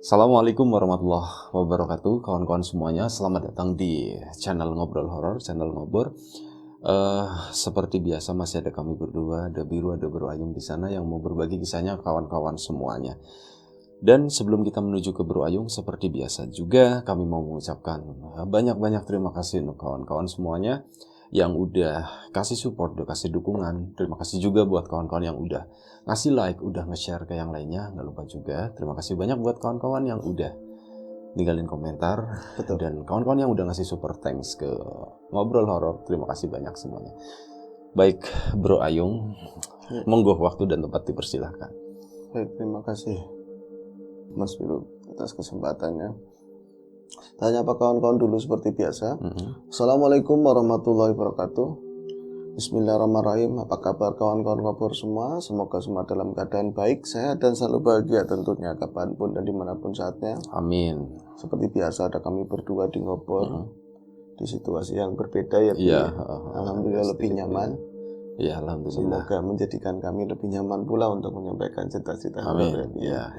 Assalamualaikum warahmatullahi wabarakatuh, kawan-kawan semuanya. Selamat datang di channel Ngobrol Horor, channel Ngobor. Seperti biasa masih ada kami berdua, ada Biru, ada Bro Ayung di sana yang mau berbagi kisahnya kawan-kawan semuanya. Dan sebelum kita menuju ke Bro Ayung, seperti biasa juga kami mau mengucapkan banyak-banyak terima kasih untuk kawan-kawan semuanya yang udah kasih support, udah kasih dukungan. Terima kasih juga buat kawan-kawan yang udah ngasih like, udah nge-share ke yang lainnya. Nggak lupa juga terima kasih banyak buat kawan-kawan yang udah ninggalin komentar. Betul. Dan kawan-kawan yang udah ngasih super thanks ke Ngobrol Horor. Terima kasih banyak semuanya. Baik Bro Ayung, monggo waktu dan tempat dipersilahkan. Baik, terima kasih Mas Biru atas kesempatannya. Tanya apa kawan-kawan dulu seperti biasa. Assalamualaikum warahmatullahi wabarakatuh. Bismillahirrahmanirrahim. Apa kabar kawan-kawan ngobor semua? Semoga semua dalam keadaan baik, sehat dan selalu bahagia tentunya kapanpun dan dimanapun saatnya. Amin. Seperti biasa ada kami berdua di ngobor di situasi yang berbeda ya. Iya. Alhamdulillah lebih nyaman. Ya, alhamdulillah. Semoga menjadikan kami lebih nyaman pula untuk menyampaikan cita-cita. Amin. Ya.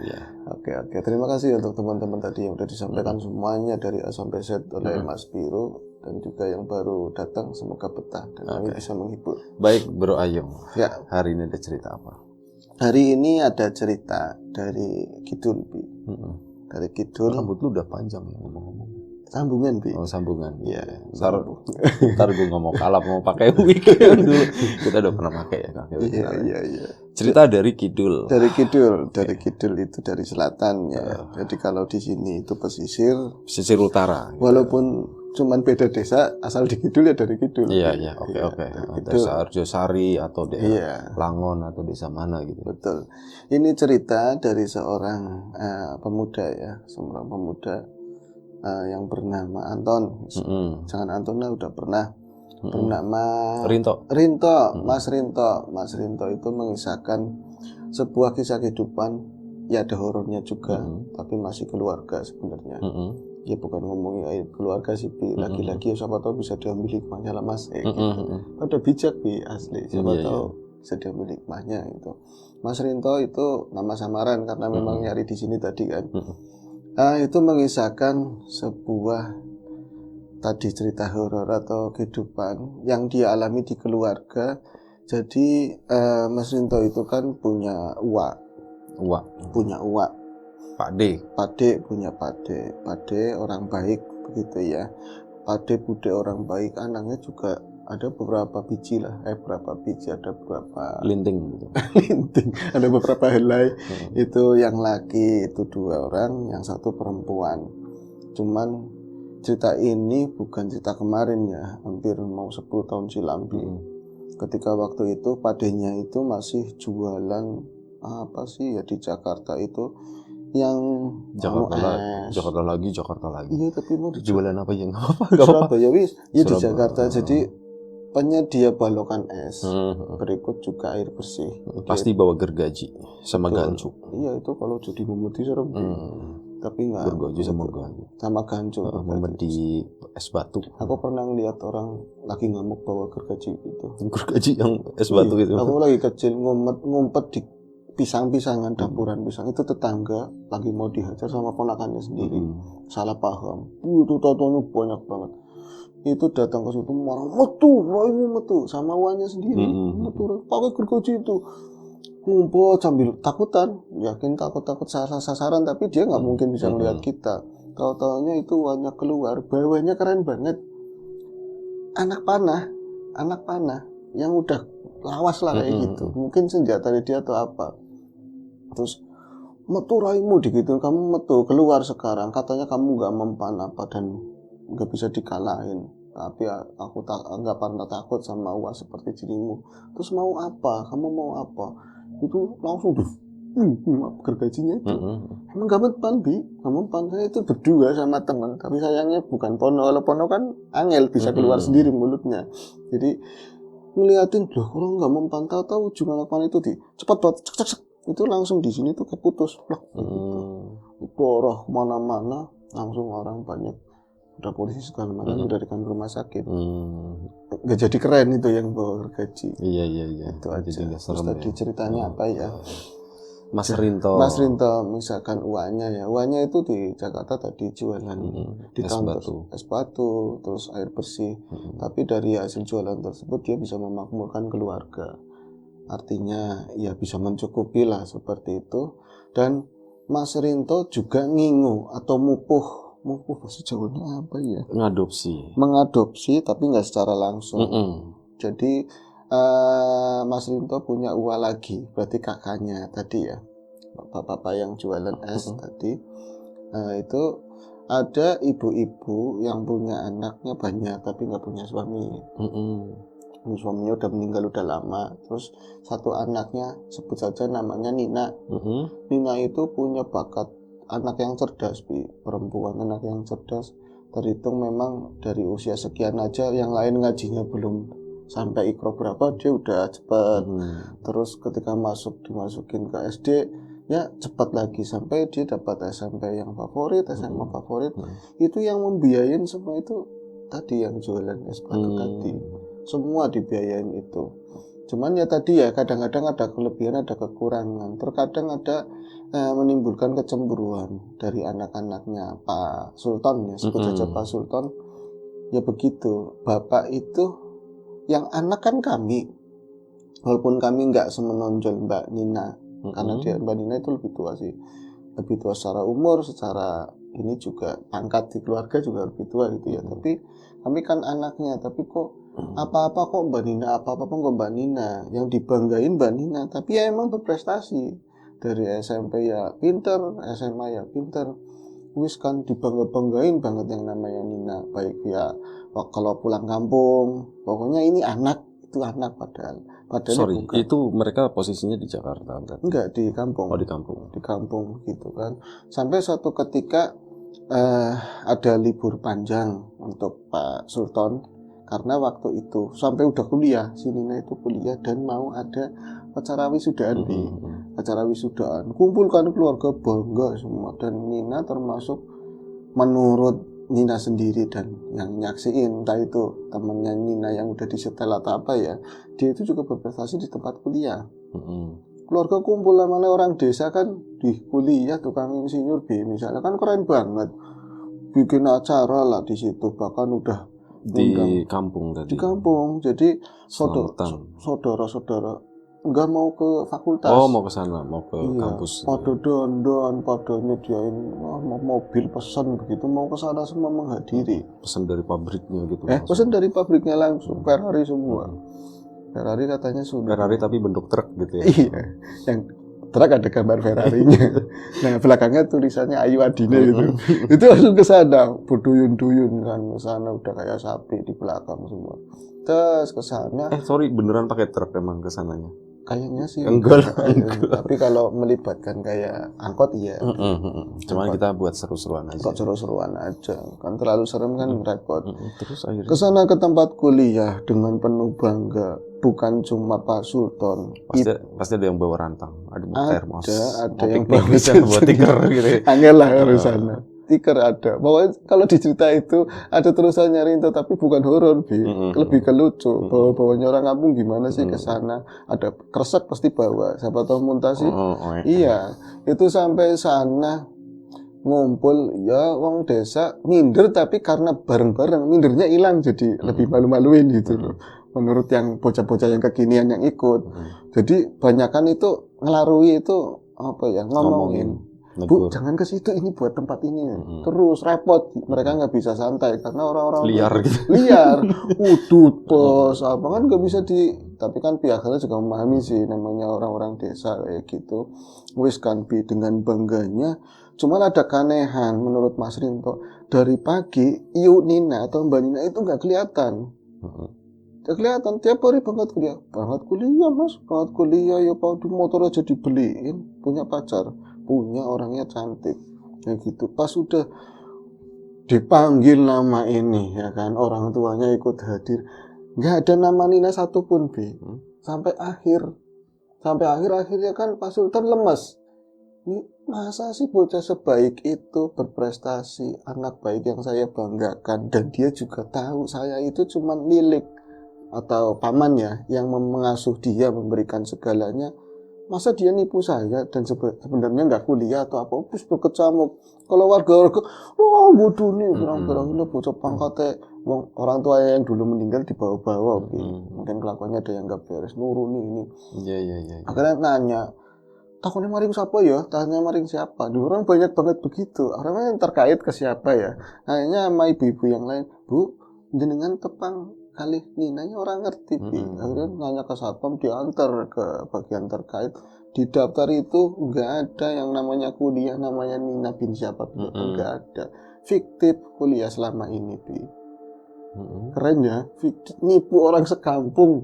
Oke. Terima kasih untuk teman-teman tadi yang sudah disampaikan semuanya dari A sampai Z oleh Mas Biru dan juga yang baru datang. Semoga betah dan kami bisa menghibur. Baik Bro Ayung. Ya. Hari ini ada cerita apa? Hari ini ada cerita dari Kidul, Bi. Dari Kidul. Rambut lu udah panjang ya ngomong-ngomong. Sambungan, Bi. Oh, sambungan. Iya. Ntar gue nggak mau kalap, mau pakai wig dulu. Kita udah pernah pakai ya pakai wig. Iya. Cerita dari Kidul. Dari Kidul itu dari selatan ya. Jadi kalau di sini itu pesisir utara. Gitu. Walaupun cuman beda desa, asal di Kidul ya dari Kidul. Iya. Oke. Desa Arjosari atau daerah Langon atau desa mana gitu. Betul. Ini cerita dari seorang pemuda ya, seorang pemuda yang bernama Anton. Jangan Anton lah, udah pernah. Bernama Rinto. Mas Rinto itu mengisahkan sebuah kisah kehidupan. Ya ada horornya juga, tapi masih keluarga sebenarnya. Ya bukan ngomongin keluarga sih, Bi. Lagi-lagi ya siapa tahu bisa diambil hikmahnya lah Mas. Gitu. Ada bijak, Bi, asli. Siapa tahu bisa diambil hikmahnya gitu. Mas Rinto itu nama samaran karena memang nyari di sini tadi kan. Itu mengisahkan sebuah tadi cerita horor atau kehidupan yang dia alami di keluarga. Jadi Mas Rinto itu kan punya uak. Pade punya Pade orang baik begitu ya. Pade bude orang baik, anaknya juga ada beberapa biji lah. Ada beberapa linting gitu. Linting. Ada beberapa helai. Itu yang laki itu 2 orang, yang 1 perempuan. Cuman cerita ini bukan cerita kemarin ya, hampir mau 10 tahun silam. Ketika waktu itu padenya itu masih jualan apa sih ya di Jakarta itu yang Jakarta lagi. Iya, tapi mau jualan apa ya? Enggak apa-apa. Surabaya wis. Ya di Jakarta. Jadi penyedia balokan es. Berikut juga air bersih. Pasti bawa gergaji sama gancuk. Iya, itu kalau jadi memedi serem. Tapi enggak. Gergaji sama gancuk. Memedi es batu. Aku pernah lihat orang lagi ngamuk bawa gergaji itu. Gergaji yang es batu gitu. Aku lagi kecil ngumpet di pisang-pisangan, dapuran pisang. Itu tetangga lagi mau dihajar sama ponakannya sendiri. Salah paham. Itu totonya banyak banget. Itu datang ke situ marah, metu sama uangnya sendiri. Metu pakai gergaji itu. Ngumpet sambil takutan. Yakin takut salah sasaran, tapi dia nggak mungkin bisa melihat kita. Tahu-taunya itu uangnya keluar, bawahnya keren banget. Anak panah yang udah lawas lah kayak gitu. Mungkin senjata dia atau apa. Terus metu raimu gitu, kamu metu keluar sekarang, katanya kamu nggak mempan apa dan nggak bisa dikalahin. Tapi aku nggak pernah takut sama uang seperti dirimu. Terus mau apa? Kamu mau apa? Itu langsung gergajinya itu. Emang gak mempan, Bi? Gak mempan. Saya itu berdua sama teman, tapi sayangnya bukan Pono. Kalau Pono kan angel bisa keluar sendiri mulutnya. Jadi ngeliatin, loh kalau nggak mempan, tahu-tahu ujung anak panah itu cepat banget, cek. Itu langsung di sini tuh keputus, darah mana-mana, langsung orang banyak, udah polisi segala macam, udah ke rumah sakit. Nggak jadi keren itu yang bawa gergaji. Iya. Itu aja. Terus tadi ceritanya apa ya? Mas Rinto. Mas Rinto misalkan uangnya itu di Jakarta tadi jualan di tahun es batu, terus air bersih. Tapi dari hasil jualan tersebut dia bisa memakmurkan keluarga. Artinya ya bisa mencukupi lah seperti itu. Dan Mas Rinto juga ngingu atau mupuh bahasa Jawanya apa ya? Mengadopsi tapi nggak secara langsung. Jadi Mas Rinto punya uang lagi, berarti kakaknya tadi ya, bapak-bapak yang jualan es tadi. Itu ada ibu-ibu yang punya anaknya banyak tapi nggak punya suami. Suaminya udah meninggal udah lama. Terus satu anaknya, sebut saja namanya Nina. Nina itu punya bakat anak yang cerdas, perempuan anak yang cerdas. Terhitung memang dari usia sekian aja, yang lain ngajinya belum sampai ikro berapa dia udah cepat. Terus ketika dimasukin ke SD ya cepat lagi sampai dia dapat SMP yang favorit, SMA favorit. Itu yang membiayain semua itu tadi yang jualan es batu tadi. Semua dibiayain itu. Cuman ya tadi ya kadang-kadang ada kelebihan, ada kekurangan. Terkadang ada menimbulkan kecemburuan dari anak-anaknya Pak Sultan ya, sebut saja Pak Sultan. Ya begitu. Bapak itu yang anak kan kami, walaupun kami nggak semenonjol Mbak Nina, karena Mbak Nina itu lebih tua sih, lebih tua secara umur, secara ini juga pangkat di keluarga juga lebih tua gitu ya. Tapi kami kan anaknya, tapi kok apa-apa kok Mbak Nina, apa-apa kok Mbak Nina, yang dibanggain Mbak Nina. Tapi ya emang berprestasi, dari SMP ya pinter, SMA ya pinter. Wis kan dibangga-banggain banget yang namanya Nina, baik ya kalau pulang kampung, pokoknya ini anak, itu anak padahal Sorry, bukan. itu mereka posisinya di Jakarta berarti? Enggak, di kampung. Oh, di kampung. Di kampung gitu kan. Sampai suatu ketika ada libur panjang untuk Pak Sultan, karena waktu itu sampai udah kuliah, si Nina itu kuliah dan mau ada acara wisudaan acara wisudaan, kumpulkan keluarga bangga semua, dan Nina termasuk menurut Nina sendiri dan yang nyaksiin, entah itu temannya Nina yang udah disetel atau apa ya, dia itu juga berprestasi di tempat kuliah. Keluarga kumpul namanya orang desa kan di kuliah tukang insinyur misalnya kan keren banget, bikin acara lah di situ, bahkan udah di kampung tadi. Di kampung, jadi saudara-saudara enggak mau ke fakultas. Oh, mau ke sana, mau ke kampus. Pada dandan, pada nyediain mobil pesan begitu, mau ke sana semua menghadiri. Pesan dari pabriknya gitu. Pesan dari pabriknya langsung, Ferrari semua. Ferrari katanya sudah. Ferrari tapi bentuk truk gitu ya. Iya, yang truk ada gambar Ferrarinya. Nah, belakangnya tulisannya Ayu Adine gitu. Itu langsung ke sana, berduyun-duyun kan ke sana, udah kayak sapi di belakang semua. Terus ke sana. Sorry, beneran pakai truk emang ke sananya? Kayaknya sih enggak. Tapi kalau melibatkan kayak angkot iya. Cuman kita buat seru-seruan aja. Buat seru-seruan aja. Kan terlalu serem kan repot. Terus akhirnya ke sana ke tempat kuliah dengan penuh bangga. Bukan cuma Pak Sultan. Pasti ada yang bawa rantang, ada termos. Ada yang bawa tikar gitu. Angel lah harus sana. Tikar ada. Bahwa kalau di cerita itu ada terusannya Rinto, tapi bukan horor, lebih ke lucu. Bawanya orang kampung gimana sih ke sana? Ada kresek pasti bawa. Siapa tahu muntah sih. Iya, itu sampai sana ngumpul ya wong desa minder, tapi karena bareng-bareng mindernya hilang, jadi lebih malu-maluin gitu loh. Menurut yang bocah-bocah yang kekinian yang ikut. Jadi banyakan itu ngelarui itu apa ya, ngomongin. Bu, jangan ke situ, ini buat tempat ini. Terus repot, mereka nggak bisa santai karena orang-orang liar gitu. Liar, udut, pos, apa kan nggak bisa tapi kan pihaknya juga memahami sih, namanya orang-orang desa kayak gitu. Wis kan dengan bangganya. Cuman ada keanehan menurut Mas Rinto, dari pagi Iu Nina atau Mbak Nina itu nggak kelihatan. Gak kelihatan, tiap hari banget kuliah mas, banget kuliah ya Pak, di motor aja dibeliin, punya pacar, punya, orangnya cantik, kayak gitu. Pas udah dipanggil nama ini ya kan, orang tuanya ikut hadir, nggak ada nama Nina satupun sampai akhirnya kan Pak Sultan lemes. Ini masa sih bocah sebaik itu berprestasi, anak baik yang saya banggakan, dan dia juga tahu saya itu cuma milik atau pamannya yang mengasuh dia, memberikan segalanya, masa dia nipu saya dan sebenarnya nggak kuliah atau apa, terus berkecamuk. Kalau warga-warga, wah bodoh nih, berang-berang ini bocah pangkatnya, orang tua yang dulu meninggal dibawa-bawa, mungkin kelakuannya ada yang nggak beres, nuruni ini. Iya. Akhirnya nanya, takutnya maring siapa ya? Tanya maring siapa? Di orang banyak banget begitu. Orangnya yang terkait ke siapa ya? Akhirnya sama ibu-ibu yang lain, Bu, jenengan tepang kali nih, nanya orang ngerti. Akhirnya nanya ke satpam, diantar ke bagian terkait. Di daftar itu nggak ada yang namanya kuliah, namanya Nina bin siapa, nggak ada. Fiktif kuliah selama ini, Bi. Keren ya, nipu orang sekampung,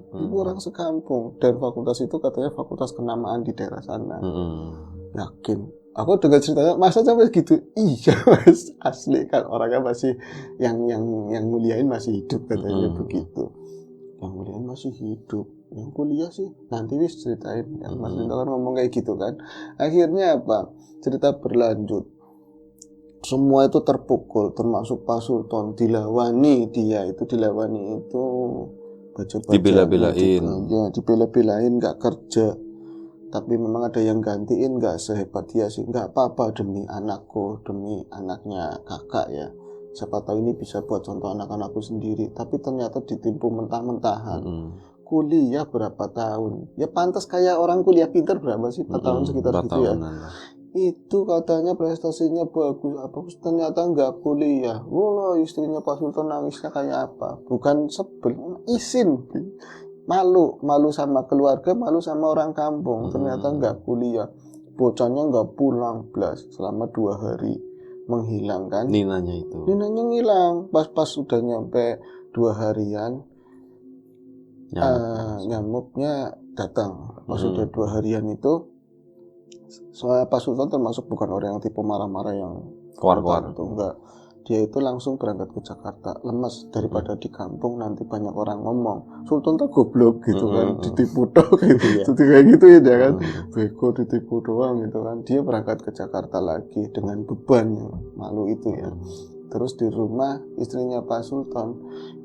nipu orang sekampung. Dan fakultas itu katanya fakultas kenamaan di daerah sana. Yakin. Aku dengar ceritanya, masa sampai gitu? Iya mas, asli kan orangnya masih yang muliain masih hidup katanya begitu. Yang muliain masih hidup, yang kuliah sih nanti wis ceritain. Yang Mas Rinto kan ngomong kayak gitu kan. Akhirnya apa? Cerita berlanjut. Semua itu terpukul, termasuk Pak Sultan dilawani, baca-baca, dibela-belain, nggak kerja, tapi memang ada yang gantiin, nggak sehebat dia sih, nggak apa-apa demi anakku, demi anaknya kakak ya, siapa tahu ini bisa buat contoh anak-anakku sendiri, tapi ternyata ditipu mentah-mentahan. Kuliah berapa tahun? Ya pantas kayak orang kuliah pintar berapa sih? 4 tahun sekitar gitu ya. Itu katanya prestasinya bagus, ternyata nggak kuliah. Wah, istrinya Pak Sultan nangisnya kayak apa? Bukan sebel, isin. Malu sama keluarga, malu sama orang kampung. Ternyata nggak kuliah. Bocahnya nggak pulang belas selama 2 hari, menghilang kan? Ninanya ngilang. Pas sudah nyampe 2 harian, nyamuknya datang. Pas sudah 2 harian itu, soalnya Pak Sultan termasuk bukan orang yang tipe marah-marah yang keluar itu enggak, dia itu langsung berangkat ke Jakarta, lemes daripada di kampung nanti banyak orang ngomong Sultan tuh goblok gitu kan, ditipu doang gitu kayak gitu ya kan, bego ditipu doang gitu kan. Dia berangkat ke Jakarta lagi dengan beban yang malu itu ya. Terus di rumah istrinya Pak Sultan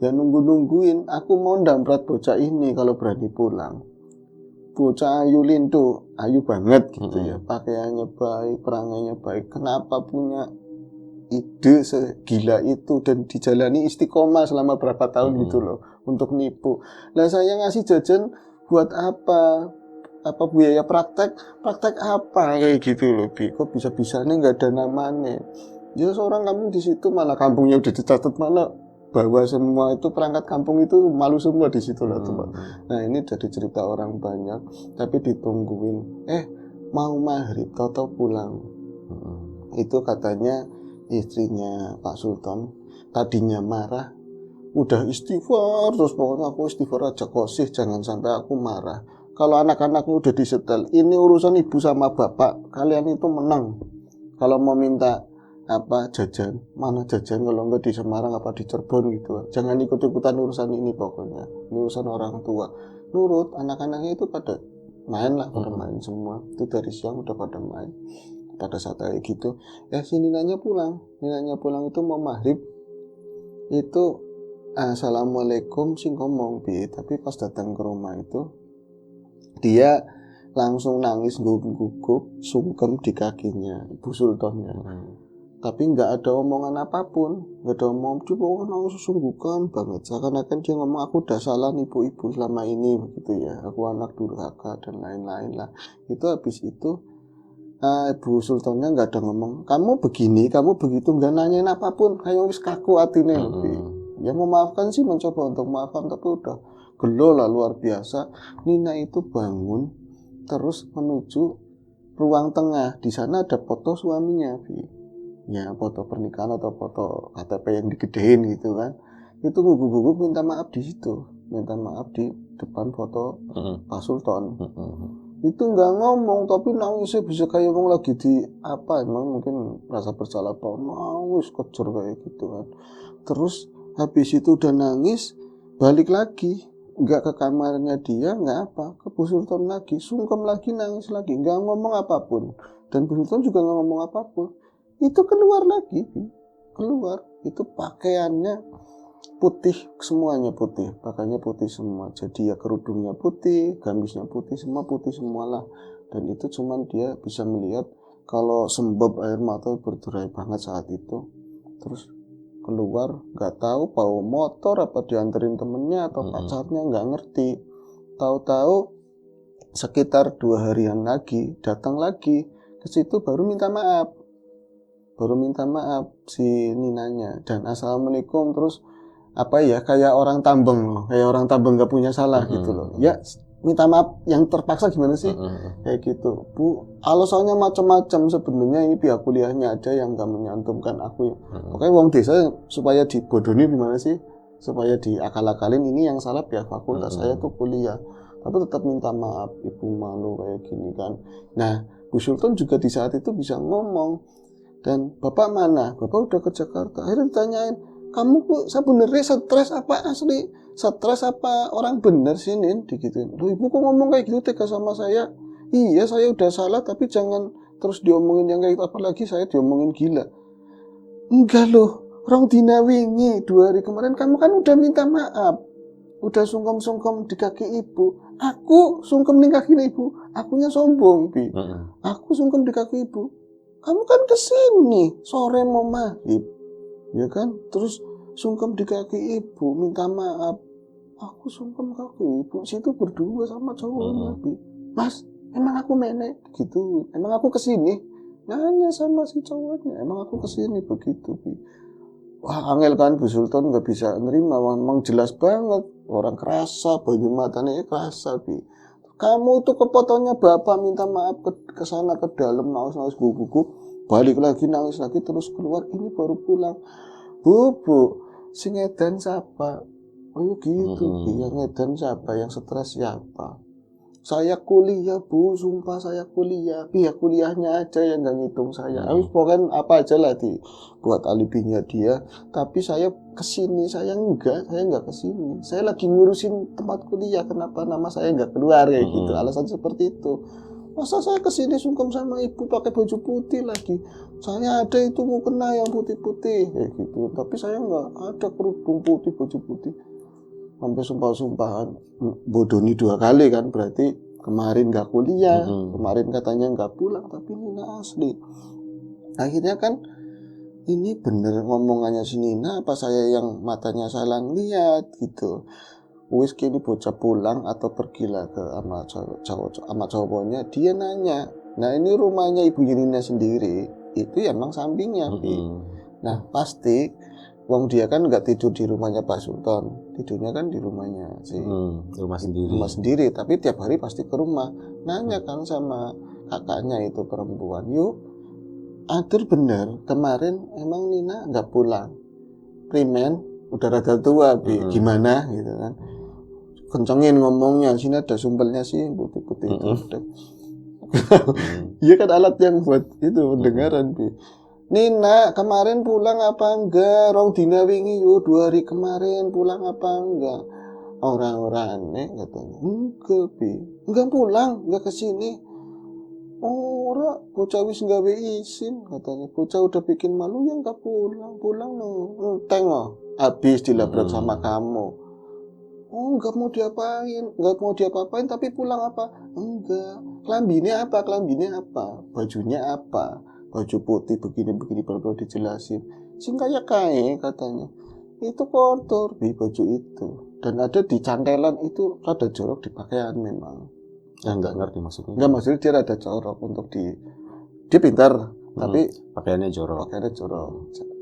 ya nungguin, aku mau ndambrat bocah ini kalau berani pulang. Bocah ayu lindo, ayu banget gitu ya, pakaiannya baik, perangainya baik, kenapa punya ide segila itu dan dijalani istiqomah selama berapa tahun gitu loh untuk nipu. Lah saya ngasih jajan buat apa biaya praktek apa kayak gitu loh, Bi, kok bisa-bisanya nggak ada namanya. Ya seorang kamu di situ malah kampungnya udah dicatat, malah bahwa semua itu perangkat kampung itu malu semua di situ lah tuh Pak. Nah ini dari cerita orang banyak, tapi ditungguin, mau maghrib tahu pulang. Itu katanya istrinya Pak Sultan tadinya marah, udah istighfar terus, pokoknya aku istighfar aja kosih, jangan sampai aku marah. Kalau anak-anaknya udah disetel, ini urusan ibu sama bapak, kalian itu menang. Kalau mau minta jajan, mana jajan kalau enggak di Semarang apa di Cirebon gitu, jangan ikut-ikutan urusan ini, pokoknya ini urusan orang tua. Nurut, anak-anaknya itu pada main semua, itu dari siang udah pada main. Pada saat kayak gitu sini Ninanya pulang itu mau maghrib itu assalamualaikum sih ngomong, Bi, tapi pas datang ke rumah itu dia langsung nangis gugup sungkem di kakinya Ibu Sultannya. Tapi nggak ada omongan apapun, nggak ada omong, coba nangis sungguhkan banget, seakan-akan dia ngomong aku udah salah ibu-ibu selama ini begitu ya, aku anak durhaka dan lain-lain lah. Itu habis itu Ibu Sultannya nggak ada ngomong kamu begini, kamu begitu, nggak nanyain apapun, kayak wis kaku atine. Ya memaafkan sih, mencoba untuk maafkan, tapi udah gelo lah luar biasa. Nina itu bangun terus menuju ruang tengah, di sana ada foto suaminya, Bi. Ya foto pernikahan atau foto KTP yang digedein gitu kan. Itu gugup-gugup minta maaf di situ, minta maaf di depan foto Pak Sultan. Itu nggak ngomong, tapi nangisnya bisa kayak ngomong lagi di emang mungkin rasa bersalah apa, nangis kejer kayak gitu kan. Terus habis itu udah nangis, balik lagi, nggak ke kamarnya dia, nggak ke Bu Sultan lagi, sungkem lagi, nangis lagi, nggak ngomong apapun, dan Bu Sultan juga nggak ngomong apapun. Itu keluar lagi, keluar, itu pakaiannya putih, semuanya putih, pakainya putih semua. Jadi ya kerudungnya putih, gamisnya putih, semua putih semualah. Dan itu cuman dia bisa melihat kalau sembab air mata berderai banget saat itu. Terus keluar, nggak tahu bawa motor apa dianterin temennya atau pacarnya, nggak ngerti. Tahu-tahu sekitar 2 harian lagi datang lagi ke situ, baru minta maaf si Ninanya, dan assalamualaikum, terus apa ya, kayak orang tambeng loh, kayak orang tambeng nggak punya salah gitu loh ya, minta maaf yang terpaksa gimana sih, kayak gitu. Bu, alasannya macam-macam sebenarnya, ini pihak kuliahnya aja yang nggak menyantumkan aku. Oke, wong desa supaya dibodoni gimana sih, supaya diakal-akalin, ini yang salah pihak fakultas, saya tuh kuliah, tapi tetap minta maaf, ibu malu kayak gini kan. Nah, Bu Sultan juga di saat itu bisa ngomong, dan bapak mana, bapak udah ke Jakarta. Akhirnya ditanyain, kamu kok sebenarnya stres apa, asli stres apa orang bener sih Nin, digituin. Loh, ibu kok ngomong kayak gitu tega sama saya? Iya, saya udah salah, tapi jangan terus diomongin yang kayak itu, apalagi saya diomongin gila. Enggak loh, orang dina wingi 2 hari kemarin kamu kan udah minta maaf, udah sungkem-sungkem di kaki ibu. Aku sungkem di kaki ibu, akunya sombong, Bi. Aku sungkem di kaki ibu. Kamu kan kesini sore mau maghrib, ya kan? Terus sungkem di kaki ibu, minta maaf. Aku sungkem kaki ibu, situ berdua sama cowoknya, Bi. Mas, emang aku nenek gitu, emang aku kesini nanya sama si cowoknya, emang aku kesini begitu, Bi. Wah, angel kan Bu Sultan, nggak bisa nerima, memang jelas banget orang kerasa, baju matanya kerasa, Bi. Kamu tuh kepotonya bapak minta maaf ke sana ke dalam, nangis gugup, balik lagi nangis lagi, terus keluar, ini baru pulang. Bu, si ngedan siapa? Oh gitu, yang ngedan siapa, yang stres siapa? Saya kuliah, Bu, sumpah saya kuliah. Pihak kuliahnya aja yang nggak ngitung saya. Harus pokoknya apa aja lah buat alibinya dia. Tapi saya kesini, saya nggak kesini. Saya lagi ngurusin tempat kuliah. Kenapa nama saya nggak keluar kayak gitu? Alasan seperti itu. Masa saya kesini sungkem sama ibu pakai baju putih lagi? Saya ada itu mau kena yang putih-putih kayak gitu. Tapi saya nggak ada kerudung putih, baju putih. Sampai sumpah-sumpahan, bodoni 2 kali kan, berarti kemarin gak kuliah, kemarin katanya gak pulang, tapi Nina asli. Akhirnya kan ini bener ngomongannya si Nina, apa saya yang matanya salah lihat gitu. Wis kini bocah pulang atau pergilah ke sama cowoknya, dia nanya, nah ini rumahnya ibu Nina sendiri, itu ya emang sampingnya. Nah pasti wong dia kan nggak tidur di rumahnya Pak Sultan, tidurnya kan di rumahnya rumah sendiri. Tapi tiap hari pasti ke rumah. Nanya kan sama kakaknya itu perempuan, yuk, atur bener kemarin emang Nina nggak pulang. Primen udah rada tua, Bi, gimana gitu kan? Kencengin ngomongnya, sini ada sumpelnya sih, putih-putih itu. Iya kan alat yang buat itu pendengaran, Bi. Nina kemarin pulang apa enggak? Rong dina wingi yo 2 hari kemarin pulang apa enggak? Orang-orang aneh katanya. Enggak, Bi. Enggak pulang, enggak kesini. Ora, bocah wis nggawe izin katanya. Bocah udah bikin malu ya enggak pulang. Pulang enteng loh. Habis dilabrak sama kamu. Oh, enggak mau diapa-apain, tapi pulang apa? Enggak. Kelambinnya apa? Bajunya apa? Baju putih begini baru dijelasin. Sing kayak katanya. Itu kotor, Bi, baju itu. Dan ada di cantelan itu rada jorok di pakaian memang. Enggak ngerti maksudnya. Enggak, maksudnya dia rada jorok untuk dia pintar, tapi pakaiannya jorok.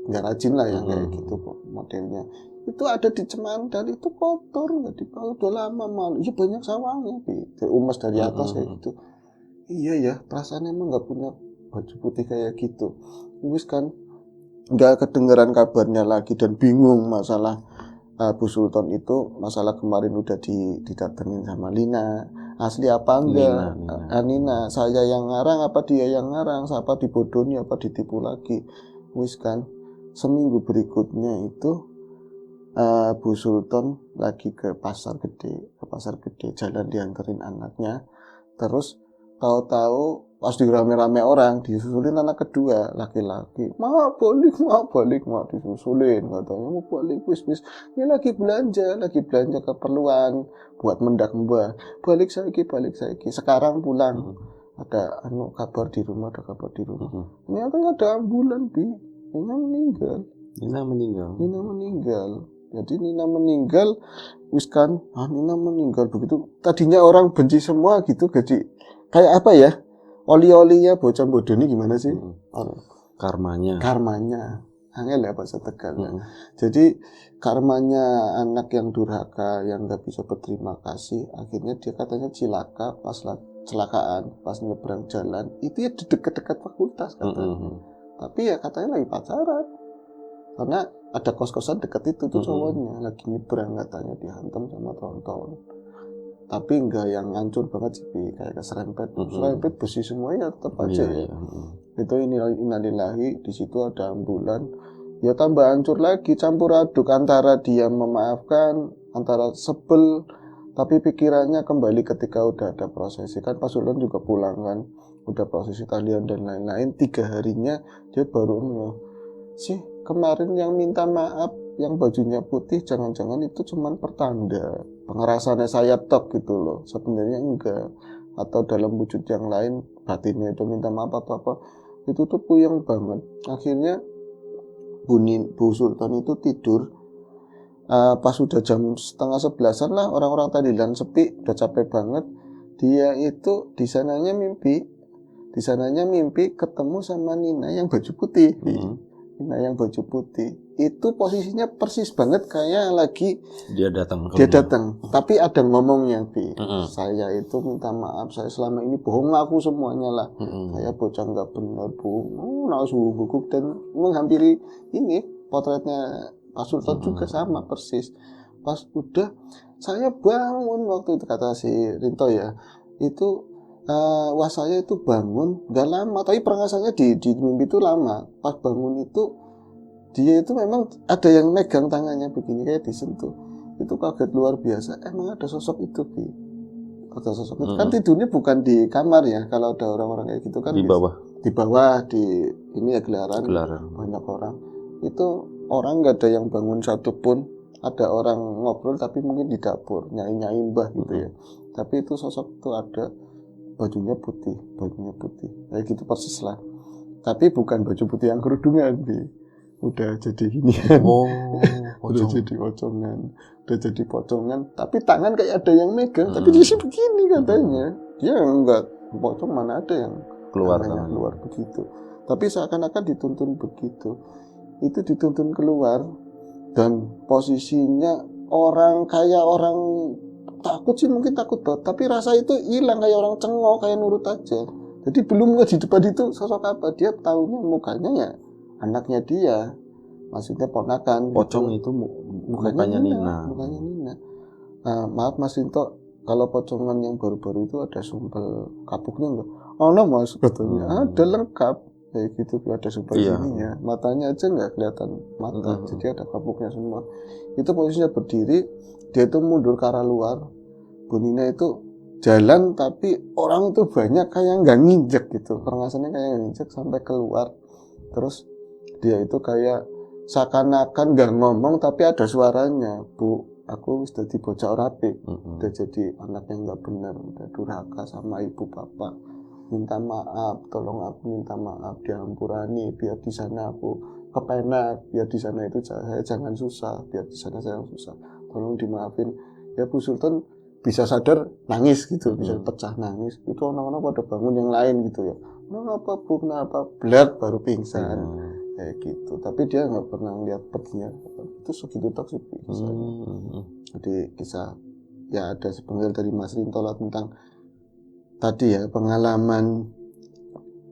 Enggak rajin lah yang kayak gitu kok modelnya. Itu ada di cemandal, itu kotor, nggak dipakai udah lama malu. Iya banyak sawangnya, umas dari atas kayak gitu. Iya ya, perasaan emang nggak punya baju putih kayak gitu. Wis kan nggak kedengeran kabarnya lagi dan bingung masalah Bu Sultan itu. Masalah kemarin udah didatengin sama Lina, asli apa enggak? Nina, saya yang ngarang apa dia yang ngarang? Siapa dibodoni apa ditipu lagi? Wis kan seminggu berikutnya itu Bu Sultan lagi ke pasar gede jalan dianterin anaknya, terus tahu-tahu pas dirame-rame orang disusulin anak kedua laki-laki, mau balik mau disusulin, katanya mau balik wis ini lagi belanja keperluan buat mendak mbah, balik saiki sekarang pulang. Ada kabar di rumah ternyata ada ambulan Nina meninggal. Jadi Nina meninggal wis kan, Nina meninggal begitu. Tadinya orang benci semua gitu, jadi kayak apa ya? Oli-olinya bocah bodoh ini gimana sih? Karmanya. Angel ya bahasa Tegal. Jadi karmanya anak yang durhaka, yang nggak bisa berterima kasih, akhirnya dia katanya cilaka pas kecelakaan, pas nyebrang jalan, itu ya di dekat-dekat fakultas katanya. Tapi ya katanya lagi pacaran. Karena ada kos-kosan dekat itu tuh cowoknya lagi nyebrang, katanya dihantam sama tronton. Tapi enggak yang hancur banget sih, kayak keserempet besi semuanya tetap aja ya. Itu innalillahi, di situ ada ambulan. Ya tambah hancur lagi, campur aduk antara dia memaafkan, antara sebel, tapi pikirannya kembali ketika udah ada prosesi. Kan Pak Sultan juga pulang kan, udah prosesi tahlilan dan lain-lain. 3 harinya dia baru sih kemarin yang minta maaf yang bajunya putih, jangan-jangan itu cuman pertanda pengerasannya saya tok gitu loh, sebenarnya enggak, atau dalam wujud yang lain batinnya itu minta maaf atau apa, itu tuh puyeng banget. Akhirnya Bu Sultan itu tidur pas sudah jam 10:30 lah, orang-orang tahlilan sepi, udah capek banget. Dia itu di sananya mimpi ketemu sama Nina yang baju putih. Nina yang baju putih itu posisinya persis banget kayak lagi dia datang. Tapi ada ngomongnya, saya itu minta maaf, saya selama ini bohong aku semuanya lah. Saya bocah nggak benar, buguk dan menghampiri ini potretnya Pak Sultan juga sama persis. Pas udah saya bangun waktu itu, kata si Rinto ya, itu wah saya itu bangun gak lama, tapi perasaannya di mimpi itu lama. Pas bangun itu dia itu memang ada yang megang tangannya begini, kayak disentuh. Itu kaget luar biasa, emang ada sosok itu ada sosok itu. Kan tidurnya bukan di kamar ya, kalau ada orang-orang kayak gitu kan di bawah ini ya gelaran. Banyak orang itu, orang nggak ada yang bangun satupun. Ada orang ngobrol tapi mungkin di dapur nyai mbah gitu ya, tapi itu sosok itu ada, bajunya putih kayak gitu persis lah, tapi bukan baju putih yang kerudungan udah jadi ini udah jadi pocongan, tapi tangan kayak ada yang megang, tapi di sini begini katanya, dia enggak pocong, mana ada yang keluar begitu, tapi seakan-akan dituntun begitu, itu dituntun keluar, dan posisinya orang kayak orang takut sih, mungkin takut banget, tapi rasa itu hilang, kayak orang cengok, kayak nurut aja. Jadi belum di depan itu sosok apa, dia tahunya mukanya ya anaknya dia, maksudnya ponakan. Pocong gitu. Itu mukanya Nina. Maaf Mas Sinto, kalau pocongan yang baru-baru itu ada sumpel kapuknya enggak? Oh no Mas, katanya ada lengkap kayak gitu, ada sumpel sininya, matanya aja nggak kelihatan mata, jadi ada kapuknya semua. Itu posisinya berdiri, dia itu mundur ke arah luar, Bu Nina itu jalan tapi orang itu banyak kayak nggak nginjek gitu, pernapasannya kayak nginjek sampai keluar. Terus dia itu kayak seakan-akan nggak ngomong tapi ada suaranya, Bu, aku sudah jadi bocah rapi, udah jadi anak yang nggak benar, udah durhaka sama ibu bapak, minta maaf, tolong aku minta maaf, diampurani, biar di sana aku kepenak, biar di sana itu saya jangan susah, biar di sana saya susah, tolong dimaafin ya. Bu Sultan bisa sadar nangis gitu, bisa pecah nangis, itu orang-orang pada bangun yang lain gitu ya, kenapa Bu, kenapa, blek baru pingsan kayak gitu. Tapi dia nggak pernah lihat perginya, itu segitu toksik kisahnya. Jadi kisah ya ada sepenggal dari Mas Rinto tentang tadi ya, pengalaman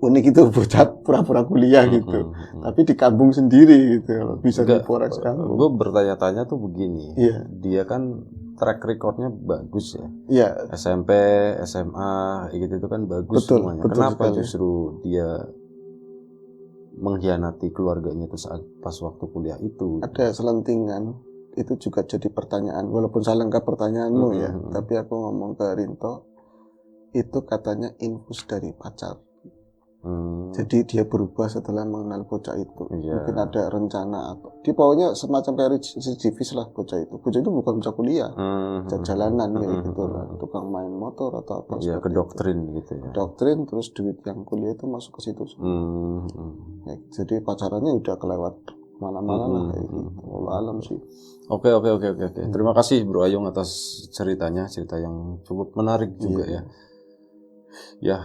unik itu, bocah pura-pura kuliah gitu, tapi di kampung sendiri gitu, bisa diporak kampung. Gue bertanya-tanya tuh begini, dia kan track recordnya bagus ya, SMP, SMA gitu itu kan bagus semuanya. Kenapa sekali. Justru dia mengkhianati keluarganya itu saat pas waktu kuliah itu? Ada selentingan, itu juga jadi pertanyaan, walaupun salah lengkap pertanyaanmu ya, tapi aku ngomong ke Rinto, itu katanya infus dari pacar. Jadi dia berubah setelah mengenal bocah itu. Mungkin ada rencana atau dia pokoknya semacam kayak residivis lah bocah itu. Bocah itu bukan bocah kuliah, jalanan kayak gitu lah, tukang main motor atau apa. Iya, ke doktrin gitu ya. Doktrin, terus duit yang kuliah itu masuk ke situ. Ya, jadi pacarannya udah kelewat mana-mana lah kayak gitu. Allah alam sih. Oke. Terima kasih Bro Ayung atas ceritanya, cerita yang cukup menarik juga ya. Ya,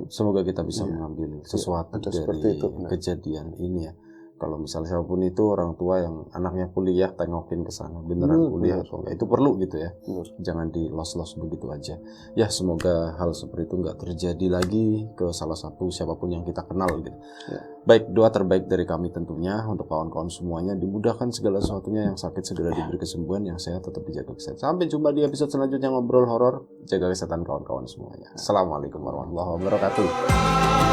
semoga kita bisa mengambil sesuatu dari kejadian ini ya. Kalau misalnya siapapun itu orang tua yang anaknya kuliah, tengokin ke sana beneran kuliah atau enggak, itu perlu gitu ya. Jangan di los-los begitu aja. Ya, semoga hal seperti itu enggak terjadi lagi ke salah satu siapapun yang kita kenal gitu. Baik, doa terbaik dari kami tentunya untuk kawan-kawan semuanya, dimudahkan segala sesuatunya, yang sakit segera diberi kesembuhan, yang sehat tetap dijaga kesehatan. Sampai jumpa di episode selanjutnya Ngobrol Horor. Jaga kesehatan kawan-kawan semuanya. Assalamualaikum warahmatullahi wabarakatuh.